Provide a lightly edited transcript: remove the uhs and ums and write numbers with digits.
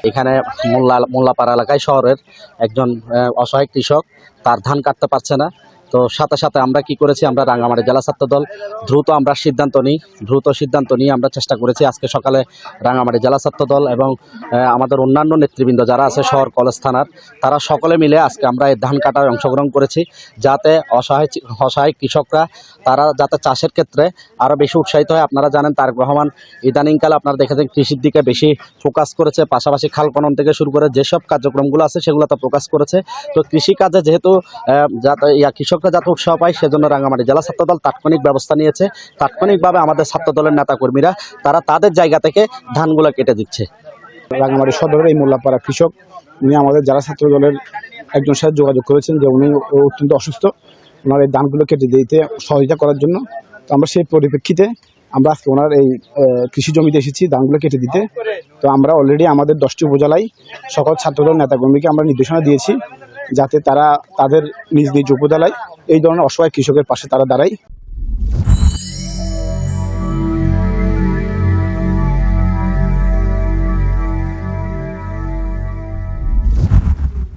এখানে মোল্লাপাড়া এলাকায় শহরের একজন অসহায় কৃষক তার ধান কাটতে পারছে না। তো সাথে সাথে আমরা কি করেছি, আমরা রাঙ্গামাটি জেলা ছাত্র দল দ্রুত সিদ্ধান্ত নিয়ে আমরা চেষ্টা করেছি। আজকে সকালে রাঙ্গামাটি জেলা ছাত্র দল এবং আমাদের অন্যান্য নেতৃবৃন্দ যারা আছে শহর কলেজ থানার, তারা সকলে মিলে আজকে আমরা এই ধান কাটায় অংশগ্রহণ করেছি, যাতে অসহায় কৃষকরা তারা যাতে চাষের ক্ষেত্রে আরও বেশি উৎসাহিত হয়। আপনারা জানেন তারেক রহমান ইদানিংকালে আপনারা দেখেছেন কৃষির দিকে বেশি ফোকাস করেছে, পাশাপাশি খাল খনন থেকে শুরু করে যেসব কার্যক্রমগুলো আছে সেগুলো তো ফোকাস করেছে। তো কৃষিকাজে যেহেতু কৃষকরা যাতে উৎসাহ পায়, সেজন্য রাঙ্গামাটি জেলা ছাত্রদল তাৎক্ষণিক ব্যবস্থা নিয়েছে। তাৎক্ষণিকভাবে আমাদের ছাত্রদলের নেতাকর্মীরা তারা তাদের জায়গা থেকে ধানগুলো কেটে দিচ্ছে। রাঙ্গামাটি সদরের এই মোল্লাপাড়া কৃষক, উনি আমাদের জেলা ছাত্রদলের একজন সাথে যোগাযোগ করেছেন যে উনি অত্যন্ত অসুস্থ, ওনার এই ধানগুলো কেটে দিতে সহযোগিতা করার জন্য। তো আমরা সেই পরিপ্রেক্ষিতে আমরা আজকে ওনার এই কৃষি জমিতে এসেছি ধানগুলো কেটে দিতে। তো আমরা অলরেডি আমাদের 10টি উপজেলায় সকল ছাত্রদল নেতাকর্মীকে আমরা নির্দেশনা দিয়েছি যাতে তারা তাদের নিজ নিজ উপজেলায় এই ধরনের অসহায় কৃষকের পাশে তারা দাঁড়ায়।